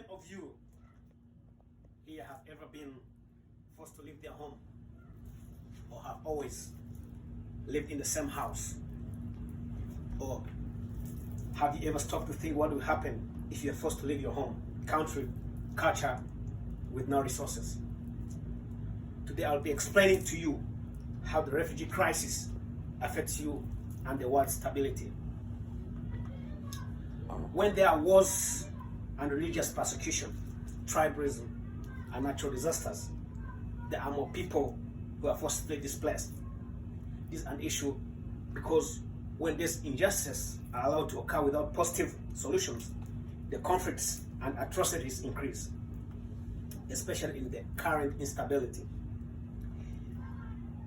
many of you here have ever been forced to leave their home or have always lived in the same house? Or have you ever stopped to think what will happen if you're forced to leave your home, country, culture with no resources? Today I'll be explaining to you how the refugee crisis affects you and the world's stability. When there are wars and religious persecution, tribalism, and natural disasters, there are more people who are forcibly displaced. This is an issue because when these injustices are allowed to occur without positive solutions, the conflicts and atrocities increase, especially in the current instability.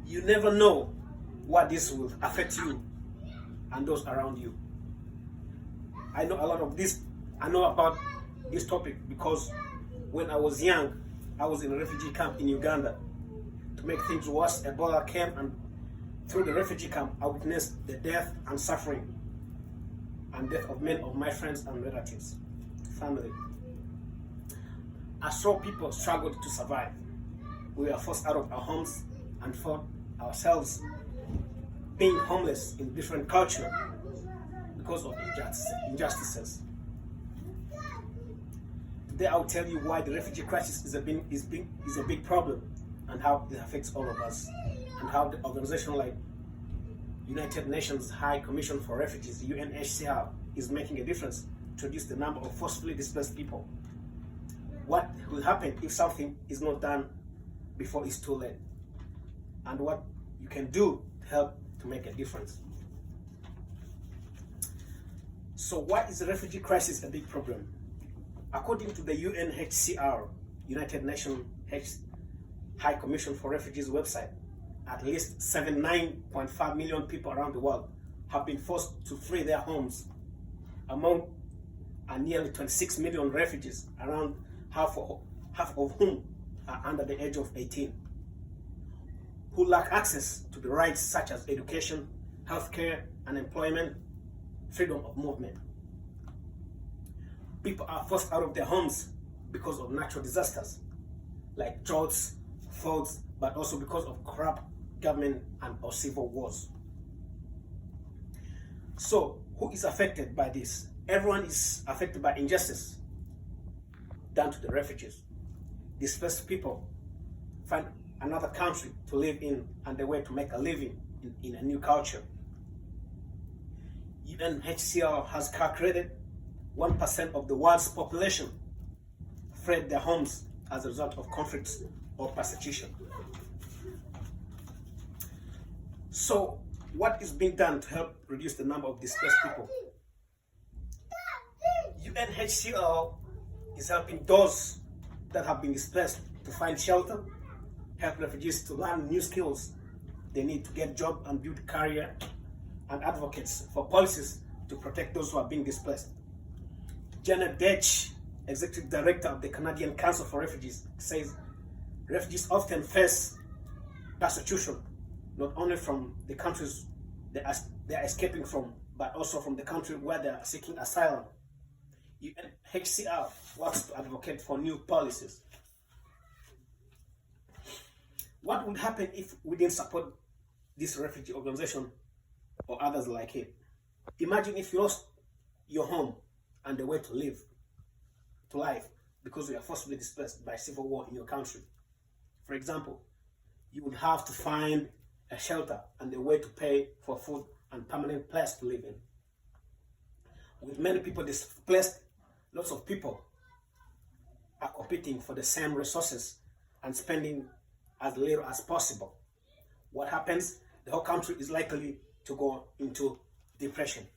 You never know what this will affect you and those around you. I know a lot of this. I know about this topic because when I was young, I was in a refugee camp in Uganda. To make things worse, Ebola came, and through the refugee camp, I witnessed the death and suffering and death of many of my friends and relatives, family. I saw people struggle to survive. We were forced out of our homes and found ourselves being homeless in different cultures because of injustices. Today I'll tell you why the refugee crisis is a big problem and how it affects all of us, and how the organization like United Nations High Commission for Refugees, UNHCR, is making a difference to reduce the number of forcibly displaced people. What will happen if something is not done before it's too late, and what you can do to help to make a difference. So why is the refugee crisis a big problem? According to the UNHCR, United Nations High Commission for Refugees website, at least 79.5 million people around the world have been forced to flee their homes. Among nearly 26 million refugees, around half of whom are under the age of 18, who lack access to the rights such as education, healthcare, unemployment, freedom of movement. People are forced out of their homes because of natural disasters like droughts, floods, but also because of corrupt government and or civil wars. So, who is affected by this? Everyone is affected by injustice done to the refugees. Displaced people find another country to live in and a way to make a living in a new culture. UNHCR has calculated 1% of the world's population fled their homes as a result of conflicts or persecution. So, what is being done to help reduce the number of displaced people? UNHCR is helping those that have been displaced to find shelter, help refugees to learn new skills they need to get a job and build a career, and advocates for policies to protect those who are being displaced. Janet Deitch, Executive Director of the Canadian Council for Refugees, says refugees often face persecution, not only from the countries they are escaping from, but also from the country where they are seeking asylum. UNHCR works to advocate for new policies. What would happen if we didn't support this refugee organization or others like it? Imagine if you lost your home and the way to live, to life, because you are forcibly displaced by civil war in your country. For example, you would have to find a shelter and a way to pay for food and permanent place to live in. With many people displaced, lots of people are competing for the same resources and spending as little as possible. What happens? The whole country is likely to go into depression.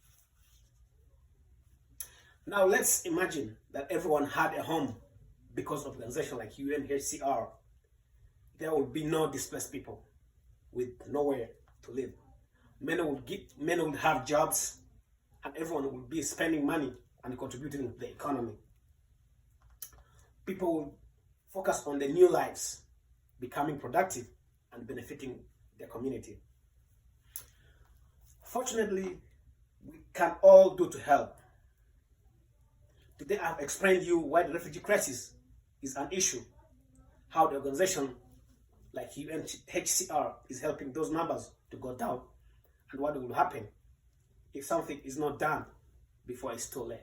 Now let's imagine that everyone had a home because of organizations like UNHCR. There will be no displaced people with nowhere to live. Many would have jobs, and everyone will be spending money and contributing to the economy. People will focus on their new lives, becoming productive and benefiting their community. Fortunately, we can all do to help. Today I've explained to you why the refugee crisis is an issue, how the organization like UNHCR is helping those numbers to go down, and what will happen if something is not done before it's too late.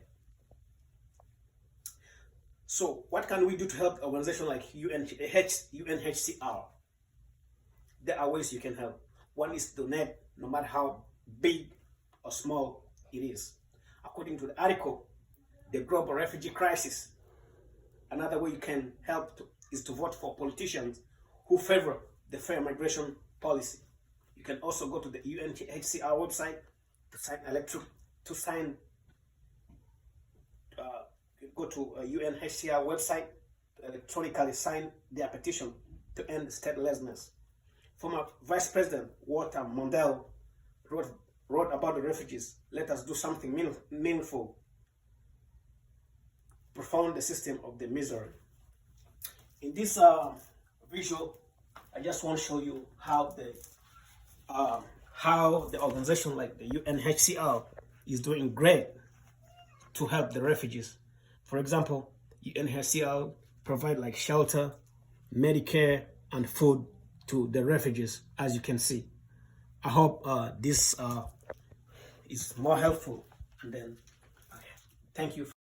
So what can we do to help an organization like UNHCR? There are ways you can help. One is to donate, no matter how big or small it is. According to the article, The Global Refugee Crisis, another way you can help is to vote for politicians who favor the fair migration policy. You can also go to the UNHCR website go to UNHCR website to electronically sign their petition to end statelessness. Former Vice President Walter Mondale wrote about the refugees. Let us do something meaningful. Profound the system of the misery. In this visual, I just want to show you how the organization like the UNHCR is doing great to help the refugees. For example, UNHCR provide like shelter, Medicare, and food to the refugees, as you can see. I hope this is more helpful. And then, thank you.